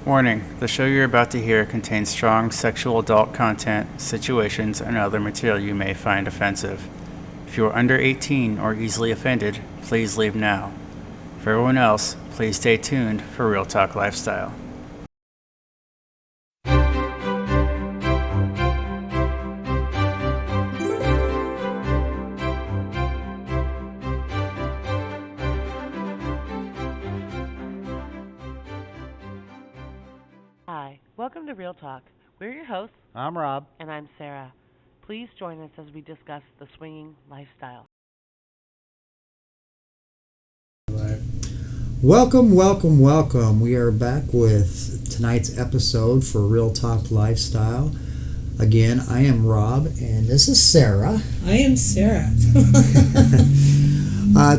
Warning, the show you're about to hear contains strong sexual adult content, situations, and other material you may find offensive. If you are under 18 or easily offended, please leave now. For everyone else, please stay tuned for Real Talk Lifestyle. Hi, welcome to Real Talk. We're your hosts, I'm Rob. and I'm Sarah. Please join us as we discuss the swinging lifestyle. Welcome. We are back with tonight's episode for Real Talk Lifestyle. Again, I am Rob, and this is Sarah. I am Sarah.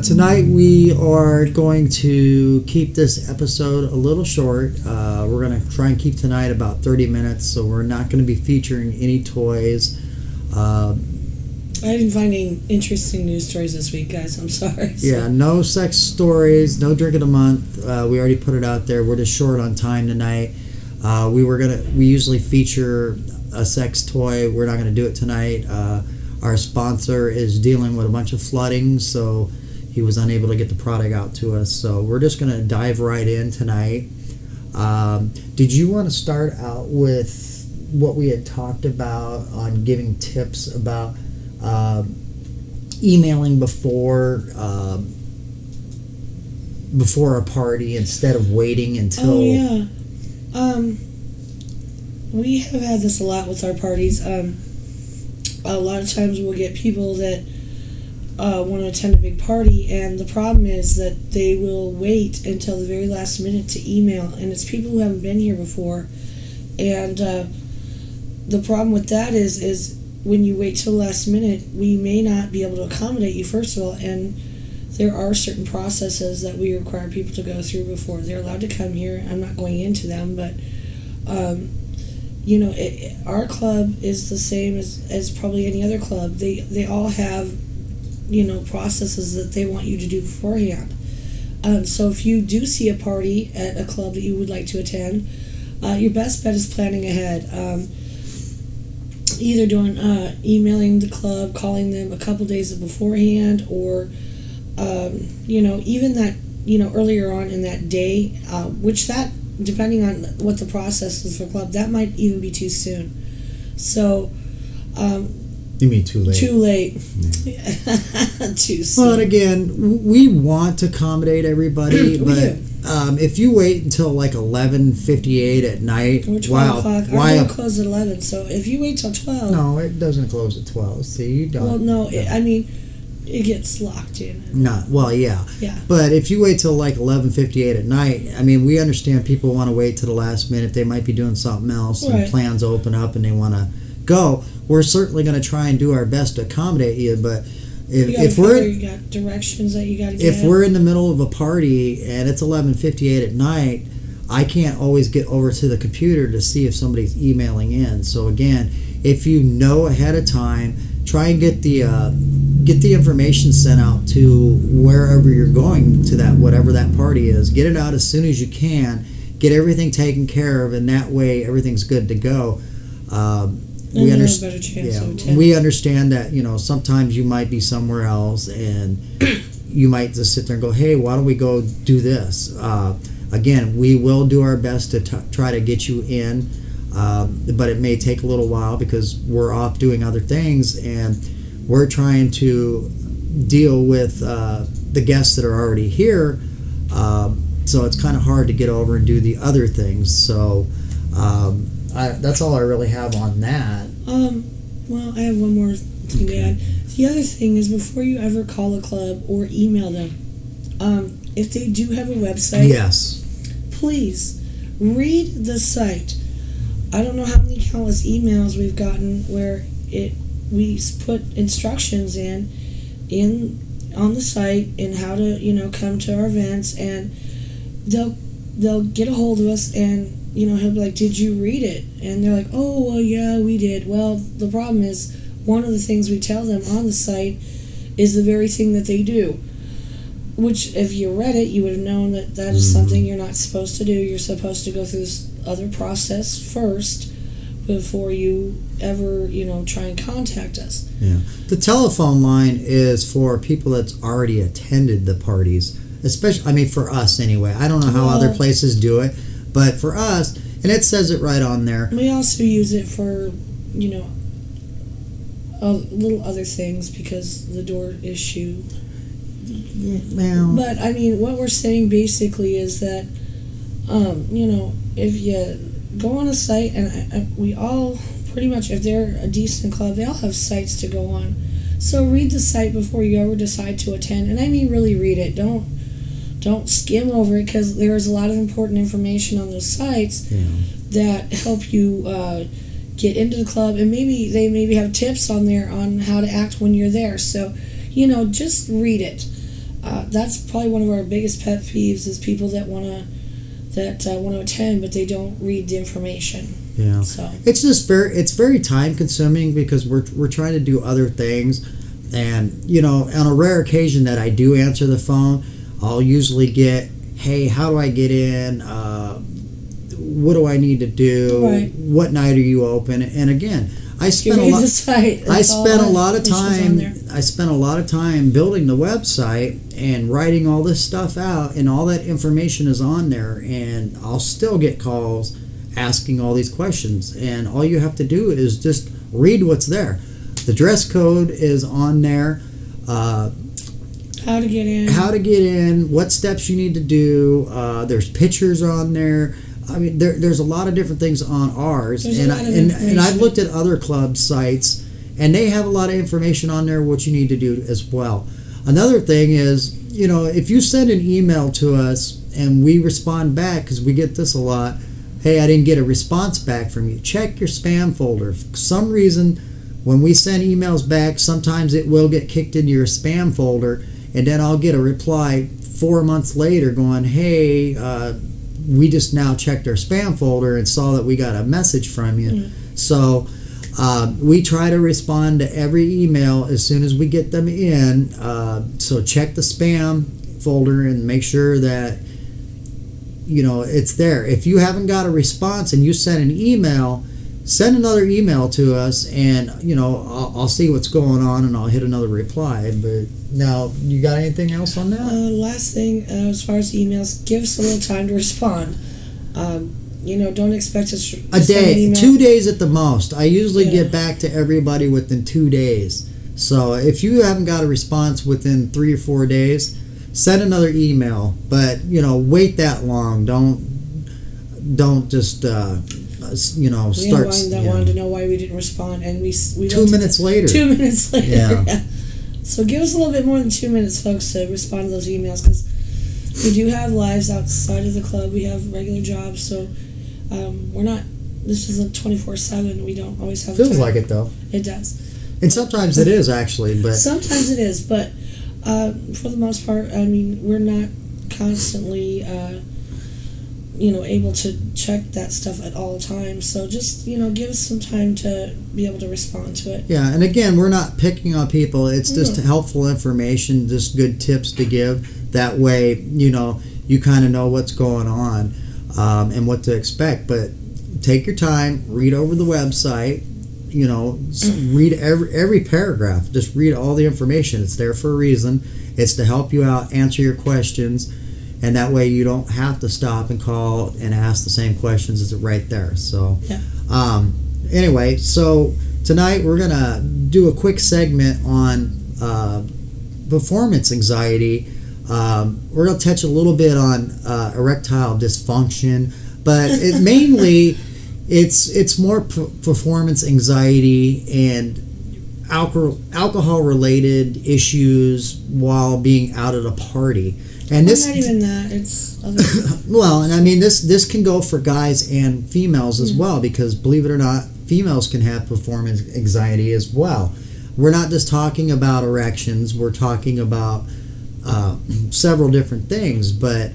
Tonight we are going to keep this episode a little short. We're going to try and keep tonight about 30 minutes, so we're not going to be featuring any toys. I didn't find any interesting news stories this week, guys. I'm sorry. Yeah, no sex stories, no drink of the month. We already put it out there. We're just short on time tonight. We usually feature a sex toy. We're not gonna do it tonight. Our sponsor is dealing with a bunch of flooding, so he was unable to get the product out to us. So we're just gonna dive right in tonight. Did you want to start out with what we had talked about on giving tips about emailing before a party instead of waiting until? Oh yeah. We have had this a lot with our parties. A lot of times we'll get people that want to attend a big party, and the problem is that they will wait until the very last minute to email, and it's people who haven't been here before. And the problem with that is when you wait till the last minute, we may not be able to accommodate you, first of all, and there are certain processes that we require people to go through before they're allowed to come here. I'm not going into them, but our club is the same as probably any other club. They all have, processes that they want you to do beforehand. So if you do see a party at a club that you would like to attend, your best bet is planning ahead. Either doing emailing the club, calling them a couple days beforehand, or even that earlier on in that day, which that, depending on what the process is for club, that might even be too soon. So You mean too late? Too late. Yeah. Too soon. But again, we want to accommodate everybody, but if you wait until like 11:58 at night, or 12 o'clock. Our door closes at 11, so if you wait till 12... No, it doesn't close at 12. See, you don't... Well, no, it gets locked in. Yeah. But if you wait till like 11:58 at night, we understand people want to wait to the last minute. They might be doing something else, right, and plans open up and they want to go. We're certainly going to try and do our best to accommodate you, but if you got directions that you got to get. If we're in the middle of a party and it's 11:58 at night, I can't always get over to the computer to see if somebody's emailing in. So again, if you know ahead of time, try and get the information sent out to wherever you're going to, that whatever that party is. Get it out as soon as you can. Get everything taken care of, and that way everything's good to go. We understand that sometimes you might be somewhere else, and you might just sit there and go, "Hey, why don't we go do this?" Again, we will do our best to try to get you in, but it may take a little while because we're off doing other things, and we're trying to deal with the guests that are already here. So it's kind of hard to get over and do the other things. So that's all I really have on that. Well, I have one more thing to add. The other thing is, before you ever call a club or email them, if they do have a website, yes, please read the site. I don't know how many countless emails we've gotten where we put instructions on the site and how to come to our events, and they'll get a hold of us, and he'll be like, "Did you read it?" And they're like, "Oh, well, yeah, we did." Well, the problem is, one of the things we tell them on the site is the very thing that they do. which if you read it, you would have known that that is something you're not supposed to do. You're supposed to go through this other process first before you ever, try and contact us. Yeah. The telephone line is for people that's already attended the parties, especially, for us anyway. I don't know how other places do it, but for us, and it says it right on there. We also use it for, little other things because the door issue. Well, but, what we're saying basically is that, if you go on a site, and we all pretty much, if they're a decent club, they all have sites to go on. So read the site before you ever decide to attend, and really read it. Don't skim over it, because there's a lot of important information on those sites that help you get into the club, and they have tips on there on how to act when you're there. So, just read it. That's probably one of our biggest pet peeves is people that want to attend, but they don't read the information. Yeah. So it's just very time consuming because we're trying to do other things, and on a rare occasion that I do answer the phone, I'll usually get, hey, how do I get in? What do I need to do? Right. What night are you open? And again, I spent a lot of time building the website and writing all this stuff out, and all that information is on there, and I'll still get calls asking all these questions, and all you have to do is just read what's there. The dress code is on there. How to get in, what steps you need to do. There's pictures on there. There's a lot of different things on ours, and I've looked at other club sites, and they have a lot of information on there what you need to do as well. Another thing is, if you send an email to us and we respond back, because we get this a lot, hey, I didn't get a response back from you, check your spam folder. For some reason, when we send emails back, sometimes it will get kicked into your spam folder, and then I'll get a reply 4 months later going, hey, we just now checked our spam folder and saw that we got a message from you. So we try to respond to every email as soon as we get them in. So check the spam folder and make sure that it's there. If you haven't got a response and you send an email, send another email to us, and I'll see what's going on, and I'll hit another reply. But now, you got anything else on that? Last thing, as far as emails, give us a little time to respond. Don't expect us to a day, 2 days at the most. I usually get back to everybody within 2 days. So if you haven't got a response within 3 or 4 days, send another email. But wait that long. Don't just start. Wanted to know why we didn't respond, and we 2 minutes later. 2 minutes later. Yeah. So give us a little bit more than 2 minutes, folks, to respond to those emails, because we do have lives outside of the club. We have regular jobs, so we're not. This isn't 24/7. We don't always have. Feels time. like it though. It does. And sometimes it is actually, but sometimes it is, but for the most part, we're not constantly. Able to check that stuff at all times. So just, give us some time to be able to respond to it. Yeah, and again, we're not picking on people. It's just helpful information, just good tips to give. That way, you kind of know what's going on and what to expect. But take your time, read over the website, read every paragraph. Just read all the information. It's there for a reason. It's to help you out, answer your questions. And that way you don't have to stop and call and ask the same questions. It's right there. So anyway, so tonight we're going to do a quick segment on performance anxiety. We're going to touch a little bit on erectile dysfunction, but mainly it's more performance anxiety and alcohol-related issues while being out at a party. And this, not even that. It's other well, and this can go for guys and females as well, because believe it or not, females can have performance anxiety as well. We're not just talking about erections. We're talking about several different things. But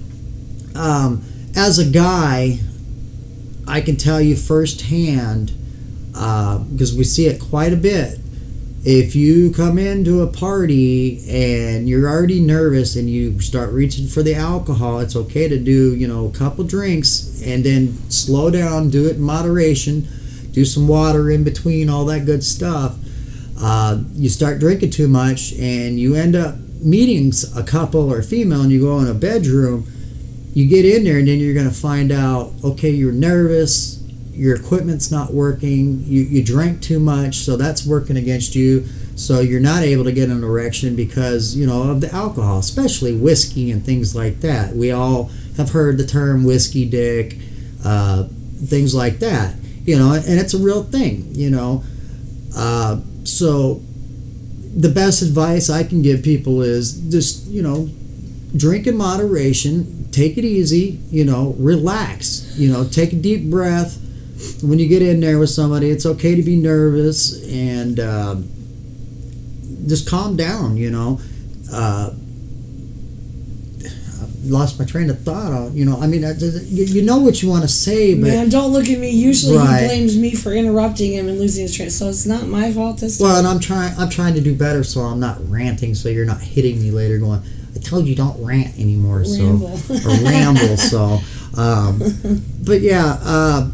as a guy, I can tell you firsthand, because we see it quite a bit, if you come into a party and you're already nervous and you start reaching for the alcohol, it's okay to do, a couple drinks and then slow down, do it in moderation, do some water in between, all that good stuff. You start drinking too much and you end up meeting a couple or a female and you go in a bedroom, you get in there and then you're going to find out, okay, you're nervous, your equipment's not working, you drank too much, so that's working against you, so you're not able to get an erection because, of the alcohol, especially whiskey and things like that. We all have heard the term whiskey dick, things like that, and it's a real thing, so the best advice I can give people is just, drink in moderation, take it easy, relax, take a deep breath. When you get in there with somebody, it's okay to be nervous and just calm down, I lost my train of thought. You know what you want to say, but man, don't look at me. Usually right. He blames me for interrupting him and losing his train, so it's not my fault this time. Well, and I'm trying to do better, so I'm not ranting, so you're not hitting me later going, I told you don't rant anymore, ramble. Or ramble. So, but yeah.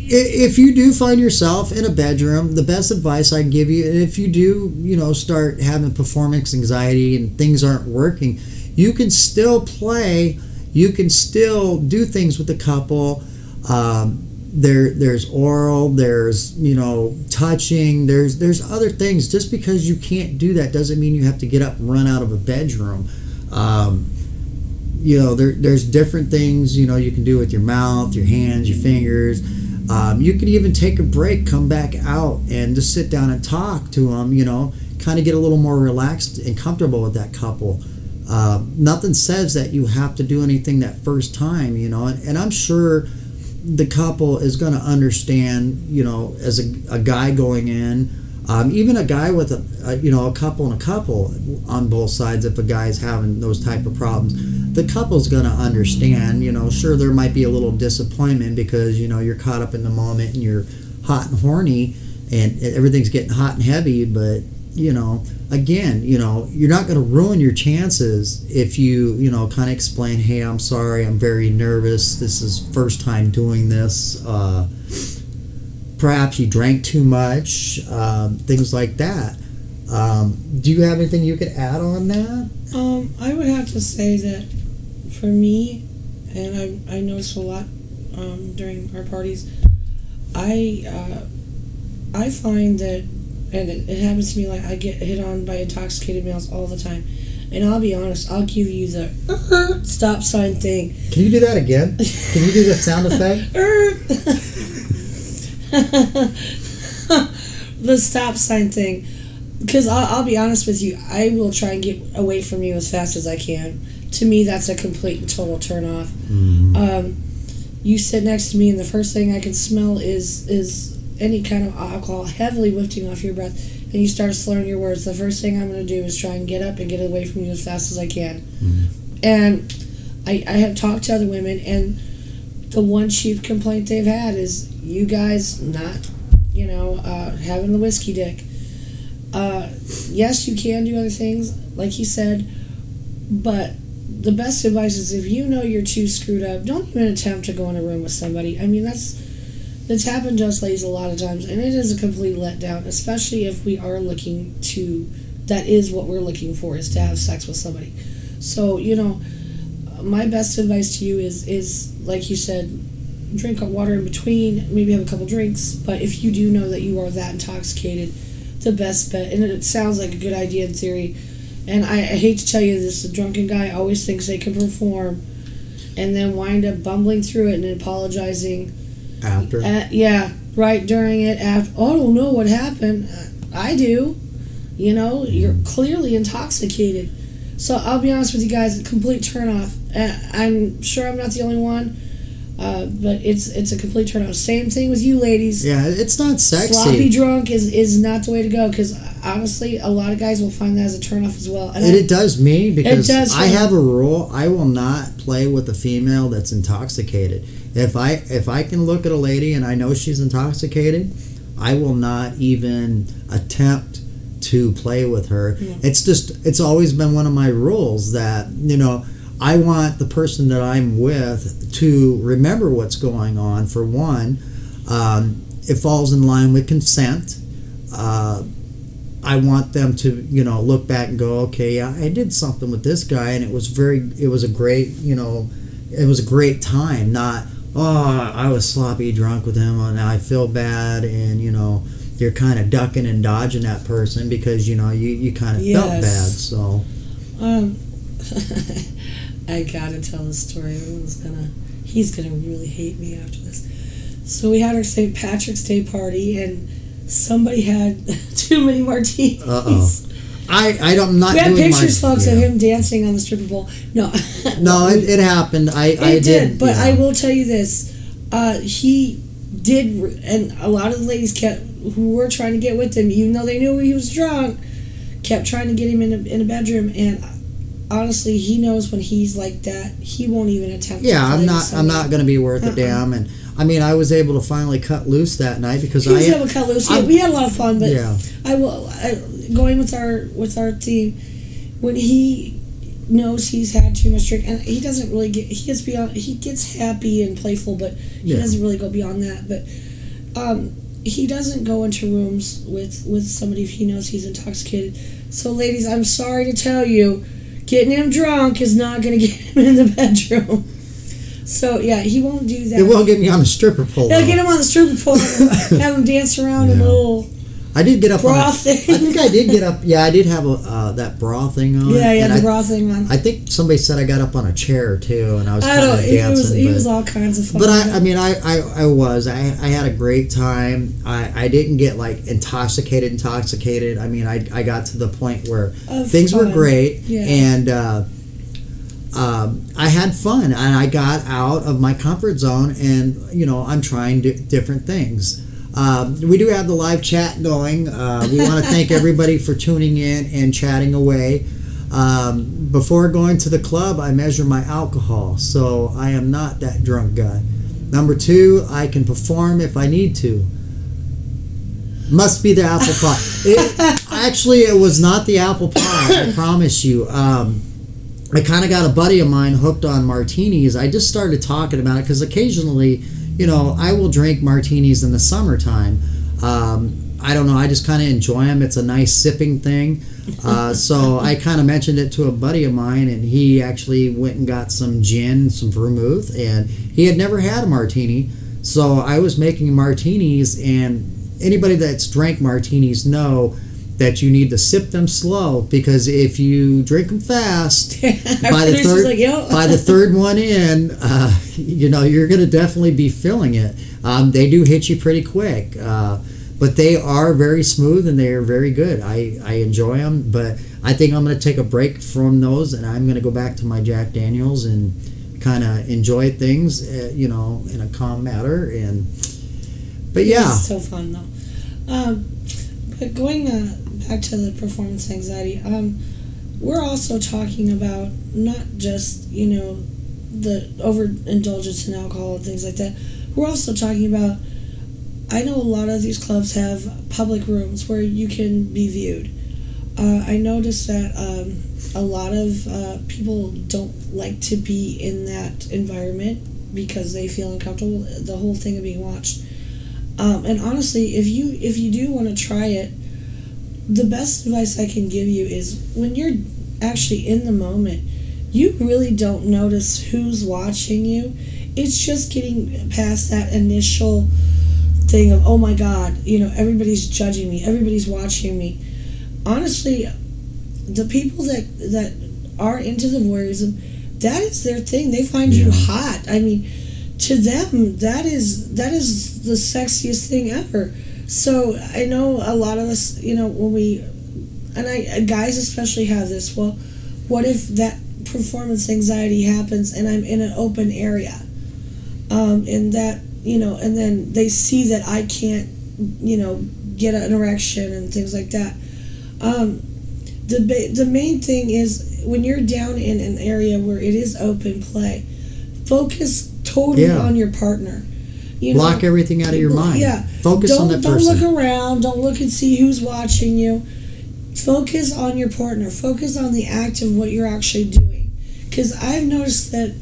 If you do find yourself in a bedroom, the best advice I can give you, and if you do, start having performance anxiety and things aren't working, you can still play, you can still do things with the couple. There's oral, there's touching, there's other things. Just because you can't do that doesn't mean you have to get up and run out of a bedroom. There's different things you can do with your mouth, your hands, your fingers. You can even take a break, come back out, and just sit down and talk to them, kind of get a little more relaxed and comfortable with that couple. Nothing says that you have to do anything that first time, and I'm sure the couple is going to understand, as a guy going in, even a guy with a couple and a couple on both sides, if a guy's having those type of problems, the couple's going to understand. Sure, there might be a little disappointment because you're caught up in the moment and you're hot and horny and everything's getting hot and heavy, but again, you're not going to ruin your chances if you kind of explain, hey, I'm sorry, I'm very nervous, this is first time doing this, perhaps you drank too much, things like that. Do you have anything you could add on that? I would have to say that for me, and I notice a lot during our parties, I find that, and it happens to me, like I get hit on by intoxicated males all the time. And I'll be honest, I'll give you the stop sign thing. Can you do that again? Can you do the sound effect? The stop sign thing. Because I'll be honest with you, I will try and get away from you as fast as I can. To me, that's a complete and total turn off. Mm-hmm. You sit next to me, and the first thing I can smell is any kind of alcohol heavily wafting off your breath, and you start slurring your words. The first thing I'm going to do is try and get up and get away from you as fast as I can. Mm-hmm. And I have talked to other women, and the one chief complaint they've had is you guys not, having the whiskey dick. Yes, you can do other things, like you said, but the best advice is if you know you're too screwed up, don't even attempt to go in a room with somebody. I mean, that's happened to us ladies a lot of times, and it is a complete letdown, especially if we are looking to, that is what we're looking for, is to have sex with somebody. So, my best advice to you is like you said, drink water in between, maybe have a couple drinks, but if you do know that you are that intoxicated, the best bet, and it sounds like a good idea in theory, and I hate to tell you this, the drunken guy always thinks they can perform and then wind up bumbling through it and apologizing after. Right during it, after. Oh, I don't know what happened. I do. You're clearly intoxicated. So I'll be honest with you guys, a complete turnoff. I'm sure I'm not the only one, but it's a complete turnoff. Same thing with you ladies. Yeah, it's not sexy. Sloppy drunk is not the way to go, because honestly, a lot of guys will find that as a turnoff as well. And it does me, because I have a a rule. I will not play with a female that's intoxicated. If I can look at a lady and I know she's intoxicated, I will not even attempt to play with her. It's always been one of my rules that, I want the person that I'm with to remember what's going on. For one, it falls in line with consent. I want them to, look back and go, okay, I did something with this guy, and it was a great time. Not, oh, I was sloppy drunk with him, and now I feel bad, and you're kind of ducking and dodging that person because you kind of felt bad. So, I gotta tell the story. He's gonna really hate me after this. So we had our St. Patrick's Day party, and somebody had too many martinis. I'm not. We had doing pictures, folks, of him dancing on the stripper pole. No, it happened. I did, but I will tell you this: he did, and a lot of the ladies who were trying to get with him, even though they knew he was drunk, kept trying to get him in a bedroom. And honestly, he knows when he's like that, he won't even attempt. Yeah, I'm not going to be worth a damn. And I mean, I was able to finally cut loose that night because he was able to cut loose. We had a lot of fun, but going with our team, when he knows he's had too much drink, and he doesn't really he gets happy and playful, but he doesn't really go beyond that. But he doesn't go into rooms with somebody if he knows he's intoxicated. So ladies, I'm sorry to tell you, getting him drunk is not going to get him in the bedroom. So yeah, he won't do that. It won't get me on the stripper pole. He'll get him on the stripper pole and have him dance around in a little. I did get up bra on thing. I think I did get up. Yeah, I did have that bra thing on. Yeah, the bra thing on. I think somebody said I got up on a chair too, and I was kind of dancing. He was all kinds of fun. But I had a great time. I didn't get like intoxicated. I mean, I got to the point where things were great, and I had fun, and I got out of my comfort zone, and I'm trying different things. We do have the live chat going. We want to thank everybody for tuning in and chatting away. Before going to the club, I measure my alcohol, so I am not that drunk guy. Number 2, I can perform if I need to. Must be the apple pie. Actually, it was not the apple pie, I promise you. I kind of got a buddy of mine hooked on martinis. I just started talking about it because occasionally, I will drink martinis in the summertime. I don't know, I just kind of enjoy them. It's a nice sipping thing. So I kind of mentioned it to a buddy of mine, and he actually went and got some gin, some vermouth, and he had never had a martini. So I was making martinis, and anybody that's drank martinis know that you need to sip them slow, because if you drink them fast, by the third one in, you're going to definitely be feeling it. They do hit you pretty quick, but they are very smooth and they are very good. I enjoy them, but I think I'm going to take a break from those, and I'm going to go back to my Jack Daniels and kind of enjoy things, in a calm manner. But yeah, it's so fun though. But going back to the performance anxiety, we're also talking about not just, the overindulgence in alcohol and things like that. We're also talking about, I know a lot of these clubs have public rooms where you can be viewed. I noticed that a lot of people don't like to be in that environment because they feel uncomfortable, the whole thing of being watched. And honestly, if you do want to try it, the best advice I can give you is when you're actually in the moment, you really don't notice who's watching you. It's just getting past that initial thing of, oh my God, everybody's judging me, everybody's watching me. Honestly, the people that are into the voyeurism, that is their thing. They find you hot. I mean, to them, that is the sexiest thing ever. So I know a lot of us, guys especially have this. Well, what if that performance anxiety happens and I'm in an open area, and that and then they see that I can't, get an erection and things like that. The main thing is when you're down in an area where it is open play, focus totally on your partner. block everything out of your mind. Yeah. Focus on that person. Don't look around. Don't look and see who's watching you. Focus on your partner. Focus on the act of what you're actually doing. Because I've noticed that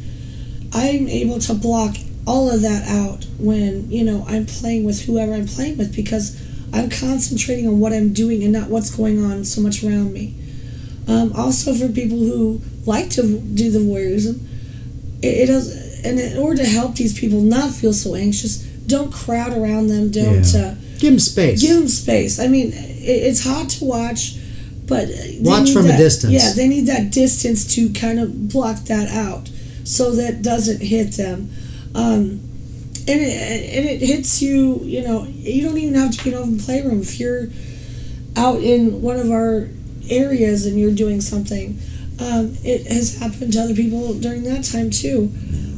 I'm able to block all of that out when, I'm playing with whoever I'm playing with, because I'm concentrating on what I'm doing and not what's going on so much around me. Also, for people who like to do the voyeurism, it does. And in order to help these people not feel so anxious, don't crowd around them. Don't give them space. Give them space. I mean, it's hot to watch, but watch from a distance. Yeah, they need that distance to kind of block that out, so that doesn't hit them. And it hits you. You don't even have to be in an open playroom. If you're out in one of our areas and you're doing something, it has happened to other people during that time too.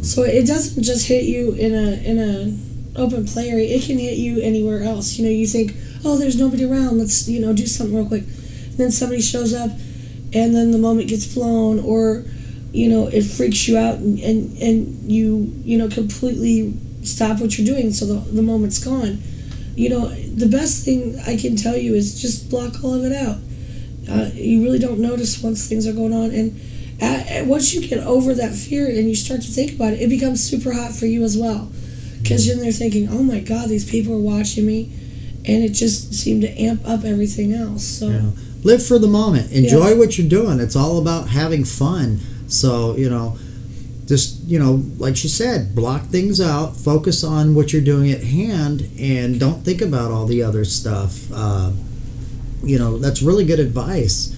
So it doesn't just hit you in a open play area. It can hit you anywhere else. You think, oh, there's nobody around. Let's do something real quick. And then somebody shows up, and then the moment gets blown, or it freaks you out, and you completely stop what you're doing. So the moment's gone. The best thing I can tell you is just block all of it out. You really don't notice once things are going on, and once you get over that fear and you start to think about it, it becomes super hot for you as well, because you're in there thinking, oh my God, these people are watching me, and it just seemed to amp up everything else. So live for the moment, enjoy what you're doing. It's all about having fun. So just like she said, block things out, focus on what you're doing at hand, and don't think about all the other stuff. That's really good advice.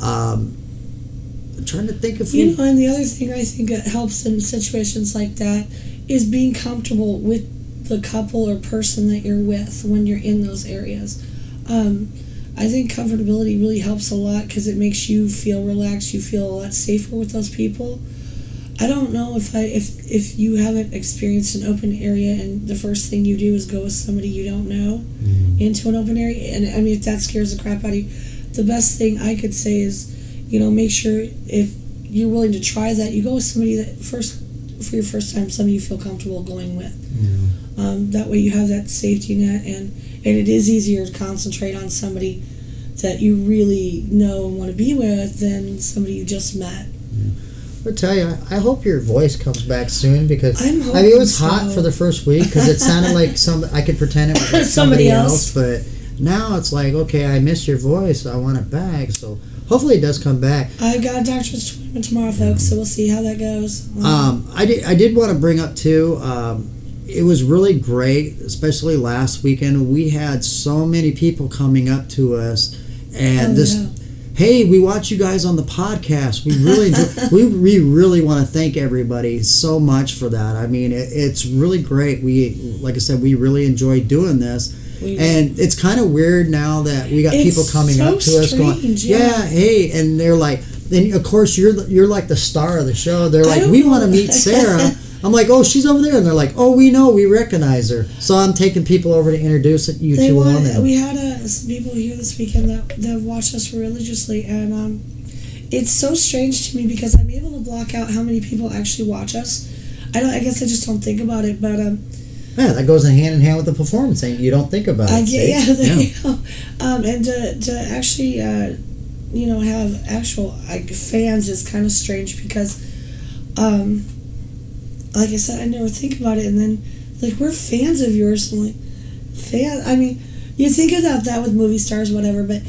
I'm trying to think of and the other thing I think that helps in situations like that is being comfortable with the couple or person that you're with when you're in those areas. I think comfortability really helps a lot, because it makes you feel relaxed. You feel a lot safer with those people. I don't know if you haven't experienced an open area and the first thing you do is go with somebody you don't know into an open area, and I mean, if that scares the crap out of you, the best thing I could say is, make sure if you're willing to try that, you go with somebody that for your first time, somebody you feel comfortable going with. That way you have that safety net, and it is easier to concentrate on somebody that you really know and want to be with than somebody you just met. I'll tell you, I hope your voice comes back soon, because it was hot for the first week because it sounded like I could pretend it was somebody else, but now it's like, okay, I miss your voice, I want it back. So hopefully it does come back. I got a doctor's appointment tomorrow, folks, so we'll see how that goes. I did want to bring up too. It was really great, especially last weekend. We had so many people coming up to us, and hey, we watch you guys on the podcast. We really enjoy, we really want to thank everybody so much for that. I mean, it's really great. Like I said, we really enjoy doing this. And it's kind of weird now that we got people coming up to us going, hey, and they're like, then of course you're like the star of the show. They're like, we want to meet Sarah. I'm like, oh, she's over there, and they're like, oh, we recognize her. So I'm taking people over to introduce you to them. We had some people here this weekend that watch us religiously, and it's so strange to me because I'm able to block out how many people actually watch us. I guess I just don't think about it, but yeah, that goes hand in hand with the performance. You don't think about it. There you go. And to actually, have actual fans is kind of strange because, like I said, I never think about it. And then, like, we're fans of yours. I'm like, I mean, you think about that with movie stars, whatever, but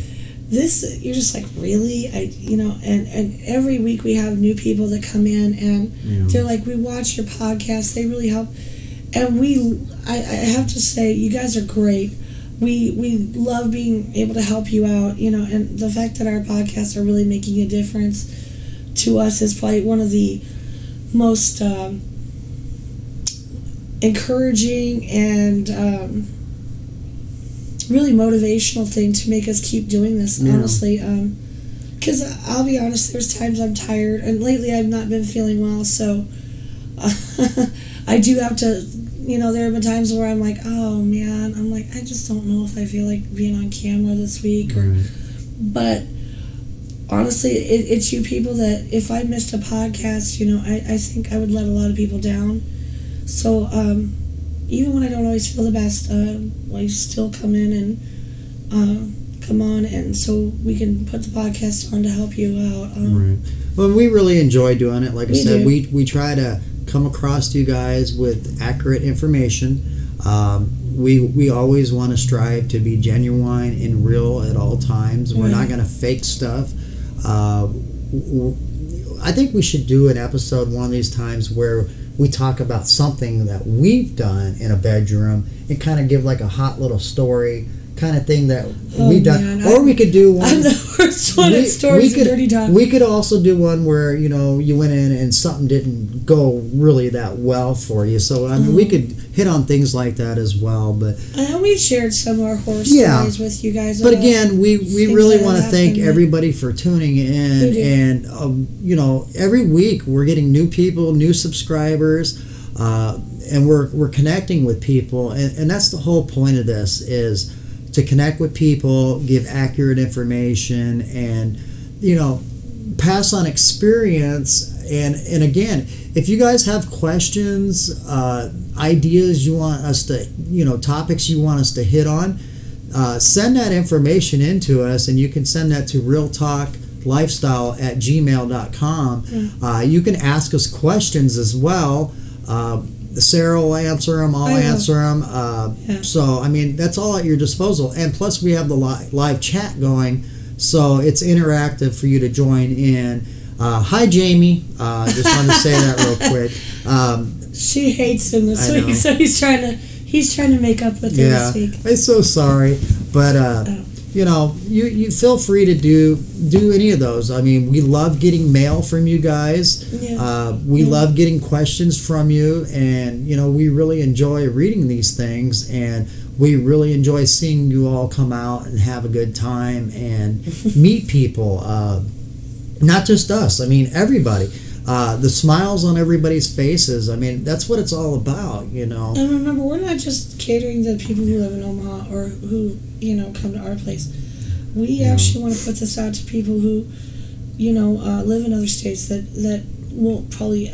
this, you're just like, really? And every week we have new people that come in, and they're like, we watch your podcast. They really help. And I have to say, you guys are great. We love being able to help you out, and the fact that our podcasts are really making a difference to us is probably one of the most encouraging and really motivational thing to make us keep doing this, honestly. Because I'll be honest, there's times I'm tired, and lately I've not been feeling well, so I do have to, there have been times where I'm like, oh man, I'm like, I just don't know if I feel like being on camera this week. But honestly, it's you people that if I missed a podcast, I think I would let a lot of people down. So even when I don't always feel the best, I still come in and come on, and so we can put the podcast on to help you out. Right. Well, we really enjoy doing it. Like I said, do. we try to come across to you guys with accurate information. We always want to strive to be genuine and real at all times. We're not going to fake stuff. I think we should do an episode one of these times where we talk about something that we've done in a bedroom and kind of give like a hot little story kind of thing that we've done. Or we could do one. I'm the worst one at stories and dirty talk. We could also do one where, you went in and something didn't go really that well for you. So, I mean, we could hit on things like that as well. But we've shared some of our horror stories with you guys. But again, we really want to thank everybody for tuning in. And, every week we're getting new people, new subscribers, and we're connecting with people. And that's the whole point of this is to connect with people, give accurate information, and pass on experience. And again, if you guys have questions, ideas you want us to, topics you want us to hit on, send that information into us, and you can send that to realtalklifestyle@gmail.com. You can ask us questions as well. Sarah will answer them. I'll answer them. So, I mean, that's all at your disposal. And plus, we have the live chat going, so it's interactive for you to join in. Hi, Jamie. Just wanted to say that real quick. She hates him this week, so he's trying to make up with him this week. I'm so sorry, but you feel free to do any of those. I mean, we love getting mail from you guys. We love getting questions from you, and we really enjoy reading these things, and we really enjoy seeing you all come out and have a good time and meet people. Not just us. I mean, everybody. The smiles on everybody's faces. I mean, that's what it's all about, And remember, we're not just catering to people who live in Omaha or who, come to our place. We actually want to put this out to people who, live in other states that won't probably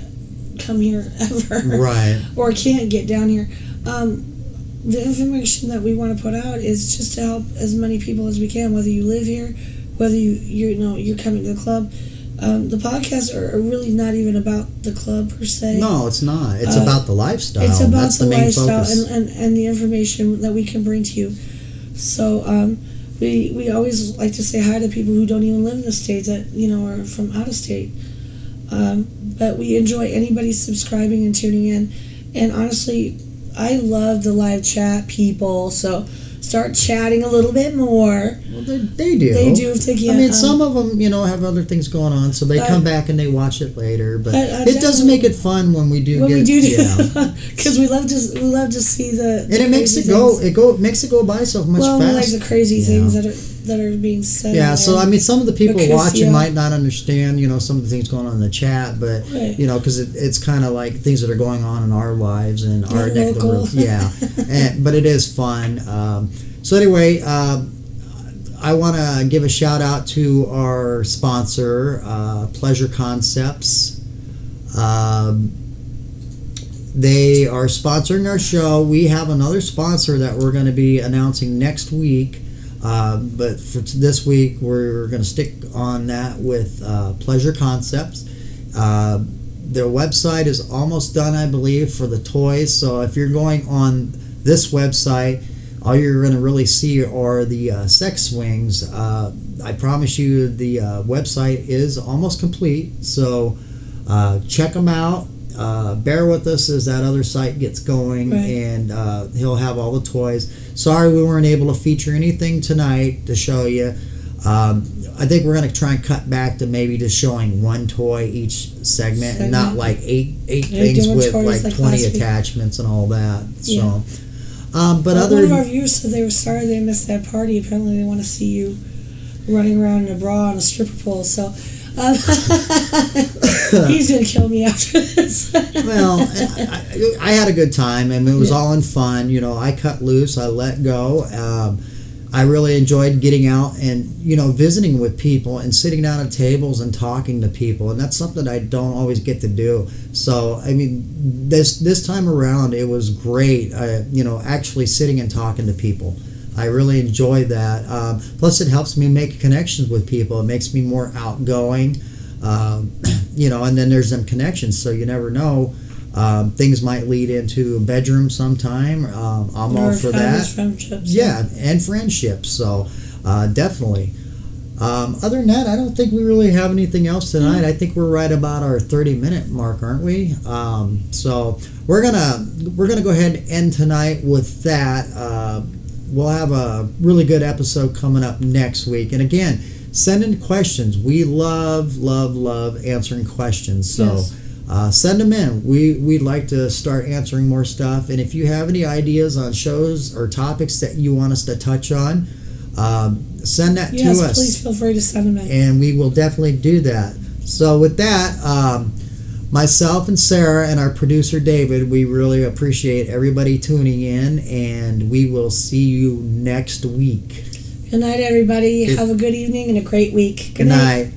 come here ever. Right. Or can't get down here. The information that we want to put out is just to help as many people as we can, whether you live here, whether you're coming to the club. The podcasts are really not even about the club per se. No, it's not. It's about the lifestyle. It's about That's the main lifestyle focus. and the information that we can bring to you. So we always like to say hi to people who don't even live in the States that are from out of state. But we enjoy anybody subscribing and tuning in. And honestly, I love the live chat people. So start chatting a little bit more. Well, they do. They do if they can. I mean, some of them, have other things going on, so they come back and they watch it later. But it does make it fun when we do. Because we love to see the. And it makes it makes it go by so much faster. Well, like the crazy things that are being said. Yeah, so I mean, some of the people watching might not understand, some of the things going on in the chat, but because it's kind of like things that are going on in our lives and our neck of the woods. Yeah, but it is fun. So anyway, I want to give a shout out to our sponsor, Pleasure Concepts. They are sponsoring our show. We have another sponsor that we're going to be announcing next week. But for this week, we're going to stick on that with Pleasure Concepts. Their website is almost done, I believe, for the toys. So if you're going on this website, all you're going to really see are the sex swings. I promise you the website is almost complete. So check them out. Bear with us as that other site gets going, and he'll have all the toys. Sorry we weren't able to feature anything tonight to show you. I think we're going to try and cut back to maybe just showing one toy each segment. And not like eight things with like 20 attachments and all that. So, but one of our viewers said they were sorry they missed that party. Apparently they want to see you running around in a bra on a stripper pole. So he's going to kill me after this. Well, I had a good time, and it was all in fun. I cut loose, I let go. I really enjoyed getting out and visiting with people and sitting down at tables and talking to people, and that's something I don't always get to do. So I mean, this time around it was great. Actually sitting and talking to people. I really enjoy that. Plus, it helps me make connections with people. It makes me more outgoing. And then there's them connections. So you never know. Things might lead into a bedroom sometime. I'm all for that. Friendships. Yeah, and friendships. So definitely. Other than that, I don't think we really have anything else tonight. I think we're right about our 30-minute mark, aren't we? So we're gonna go ahead and end tonight with that. We'll have a really good episode coming up next week. And again, send in questions. We love answering questions. So. Yes. Send them in. We'd like to start answering more stuff. And if you have any ideas on shows or topics that you want us to touch on, send that to us. Yes, please feel free to send them in. And we will definitely do that. So with that, myself and Sarah and our producer David, we really appreciate everybody tuning in, and we will see you next week. Good night, everybody. Have a good evening and a great week. Good night.